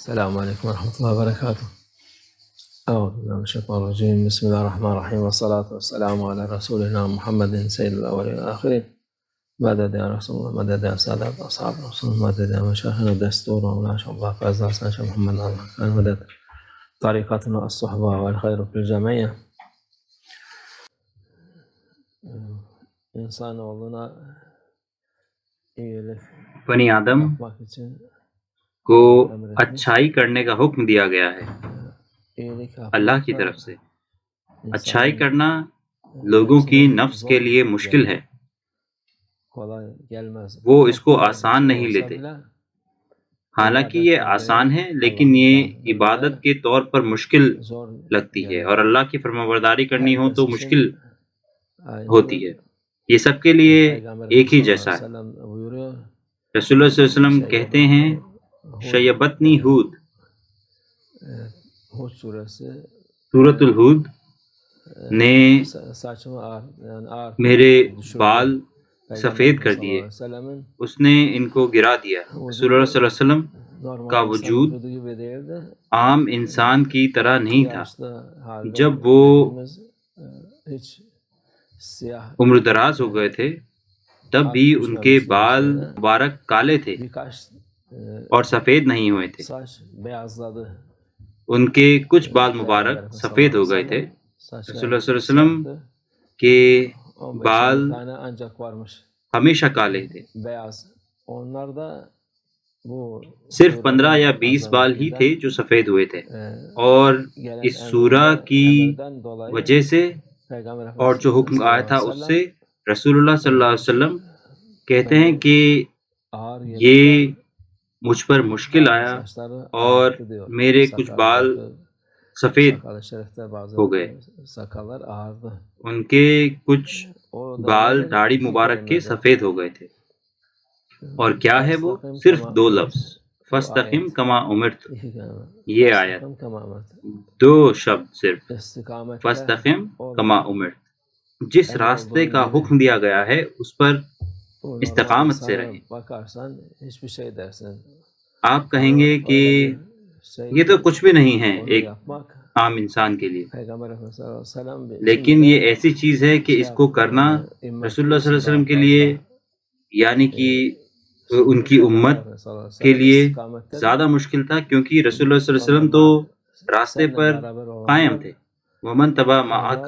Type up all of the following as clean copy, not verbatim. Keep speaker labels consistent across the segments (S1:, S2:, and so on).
S1: السلام عليكم ورحمة الله وبركاته. أعوذ بالله من الشيطان الرجيم. بسم الله الرحمن الرحيم، والصلاة والسلام على رسولنا محمد سيد الأولين والآخرين. مدد يا رسول الله، مدد يا سادات أصحاب رسول الله، مدد يا مشايخنا الدستور ومولانا شيخ الله فاز حسن شيخ محمد كان مدد طريقتنا الصحبة والخير في الجميع. İnsan olduğuna iyilik
S2: بنی آدم
S1: yapmak için
S2: کو اچھائی کرنے کا حکم دیا گیا ہے
S1: iyilik
S2: اللہ
S1: yapmak
S2: کی
S1: da
S2: طرف سے۔ اچھائی کرنا لوگوں کی نفس کے لیے مشکل ہے،
S1: kolay gelmez.
S2: وہ اس کو
S1: Çok
S2: آسان
S1: kolay
S2: نہیں
S1: olsa
S2: لیتے۔
S1: bile
S2: حالانکہ یہ آسان ہے لیکن یہ عبادت کے طور پر مشکل
S1: zor
S2: لگتی ہے،
S1: gelir.
S2: اور اللہ کی فرمانبرداری کرنی ہو تو
S1: Herkes için
S2: مشکل
S1: aynı.
S2: ہوتی ہے۔ یہ سب کے لیے
S1: Peygamberimiz
S2: ایک ہی
S1: sallallahu
S2: جیسا
S1: aleyhi ve
S2: ہے۔
S1: sellem buyuruyor.
S2: رسول اللہ صلی اللہ علیہ وسلم کہتے ہیں شیبتنی ہود،
S1: Hud suresi
S2: سورۃ الہود نے
S1: saçımı yani
S2: میرے
S1: düşürdü.
S2: بال سفید
S1: Peygamberimiz
S2: کر
S1: sallallahu
S2: دیے،
S1: aleyhi ve sellemin
S2: اس نے ان کو گرا دیا۔ رسول اللہ صلی اللہ علیہ وسلم
S1: normal
S2: کا
S1: insan
S2: وجود
S1: vücudu gibi değildi.
S2: عام انسان کی طرح نہیں تھا۔
S1: yaşlı halde
S2: جب وہ
S1: hepimiz hiç siyah
S2: عمر دراز ہو گئے تھے تب بھی ان کے بال مبارک کالے تھے
S1: birkaç
S2: اور سفید نہیں ہوئے تھے۔
S1: saç beyazladı.
S2: ان کے کچھ بال مبارک سفید ہو گئے تھے۔ رسول اللہ صلی اللہ علیہ وسلم کے
S1: 15
S2: بال
S1: tane ancak varmış
S2: ہمیشہ کالے تھے،
S1: beyaz. Onlar da bu
S2: صرف 15 یا 20 بال ہی تھے جو سفید ہوئے تھے، اور اس سورہ کی وجہ سے اور جو حکم آیا تھا اس سے رسول اللہ صلی اللہ علیہ وسلم کہتے ہیں کہ یہ مجھ پر مشکل آیا اور میرے کچھ بال سفید ہو گئے۔ ان کے کچھ بال داڑھی مبارک کے سفید ہو گئے تھے، اور کیا ہے وہ؟ صرف 2 لفظ، فاستقم کما امرت، یہ آیت 2 شبد صرف، فاستقم کما امرت، جس راستے کا حکم دیا گیا ہے اس پر استقامت سے رہیں۔ آپ کہیں گے کہ یہ تو کچھ بھی نہیں ہے ایک عام انسان کے لیے، لیکن یہ ایسی چیز ہے کہ اس کو کرنا رسول اللہ صلی اللہ علیہ وسلم کے لیے، یعنی کہ ان کی امت کے لیے زیادہ مشکل تھا، کیونکہ رسول اللہ صلی اللہ علیہ وسلم تو راستے پر قائم تھے۔ ومن تبع معک،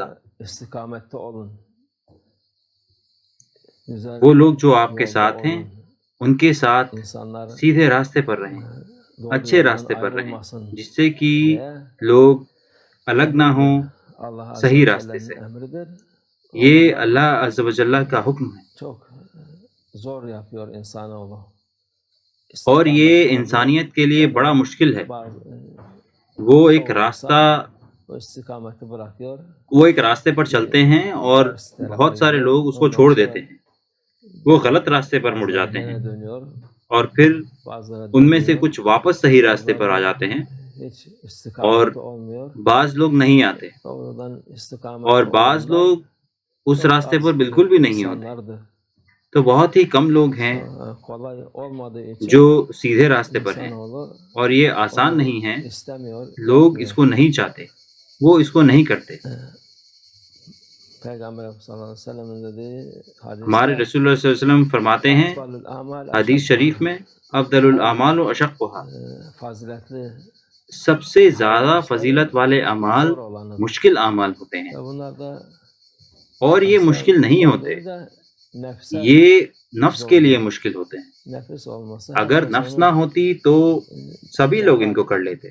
S2: وہ لوگ جو آپ کے ساتھ ہیں ان کے ساتھ سیدھے راستے پر رہیں، اچھے راستے پر رہیں، جس سے کہ لوگ الگ نہ ہوں صحیح راستے سے۔ یہ اللہ عز و جل کا حکم ہے، اور یہ انسانیت کے لیے بڑا مشکل ہے۔ وہ ایک راستے پر چلتے ہیں اور بہت سارے لوگ اس کو چھوڑ دیتے ہیں، وہ غلط راستے پر مڑ جاتے ہیں، اور پھر ان میں سے کچھ واپس صحیح راستے پر آ جاتے ہیں، اور بعض لوگ نہیں آتے، اور بعض لوگ اس راستے پر بالکل بھی نہیں ہوتے۔ تو بہت ہی کم لوگ ہیں جو سیدھے راستے پر ہیں، اور یہ آسان نہیں ہے، لوگ اس کو نہیں چاہتے، وہ اس کو نہیں کرتے۔ ہمارے رسول اللہ صلی اللہ علیہ وسلم فرماتے ہیں حدیث شریف میں، افضل الاعمال و اشقها، سب سے زیادہ فضیلت والے اعمال مشکل اعمال ہوتے ہیں، اور یہ مشکل نہیں ہوتے، یہ نفس کے لیے مشکل ہوتے ہیں۔ اگر نفس نہ ہوتی تو سبھی لوگ ان کو کر لیتے،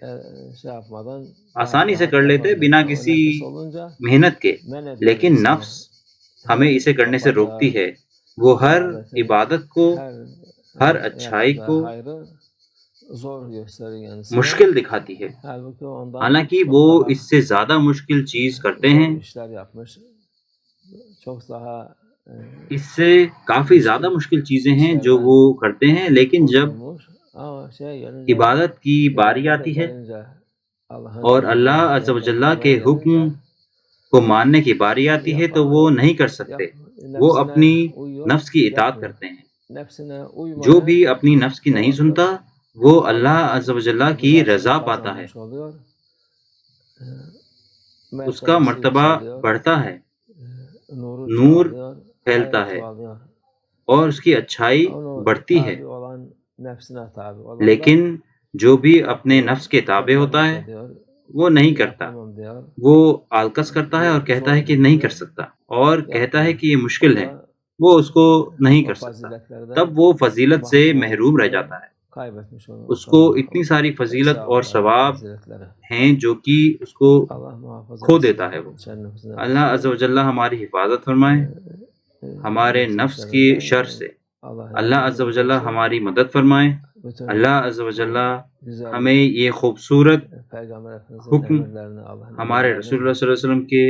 S2: آسانی سے کر لیتے بنا کسی محنت کے، لیکن نفس ہمیں اسے کرنے سے روکتی ہے، وہ ہر عبادت کو، ہر اچھائی کو مشکل دکھاتی ہے، حالانکہ وہ اس سے زیادہ مشکل چیز کرتے ہیں، اس سے کافی زیادہ مشکل چیزیں ہیں جو وہ کرتے ہیں، لیکن جب عبادت کی باری آتی ہے اور اللہ عز و جل کے حکم کو ماننے کی باری آتی ہے تو وہ نہیں کر سکتے، وہ اپنی نفس کی اطاعت کرتے ہیں۔ جو بھی اپنی نفس کی نہیں سنتا وہ اللہ عز و جل کی رضا پاتا ہے، اس کا مرتبہ بڑھتا ہے، نور پھیلتا ہے اور اس کی اچھائی بڑھتی ہے۔ لیکن جو بھی اپنے نفس کے تابع ہوتا ہے وہ نہیں کرتا، وہ آلکس کرتا ہے اور کہتا ہے کہ نہیں کر سکتا، اور کہتا ہے کہ یہ مشکل ہے، وہ اس کو نہیں کر سکتا، تب وہ فضیلت سے محروم رہ جاتا ہے۔ اس کو اتنی ساری فضیلت اور ثواب ہیں جو کہ اس کو کھو دیتا ہے وہ۔ اللہ عز و جل ہماری حفاظت فرمائے ہمارے نفس کی شر سے، اللہ عز و جل ہماری مدد فرمائے، اللہ عز و جل ہمیں یہ خوبصورت حکم ہمارے رسول اللہ صلی اللہ علیہ وسلم کے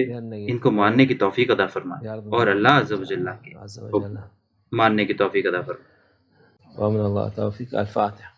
S2: ان کو ماننے کی توفیق عطا فرمائے، اور اللہ عز و جل کے حکم ماننے کی توفیق عطا فرمائے۔
S1: ومن اللہ توفیق۔ الفاتحہ۔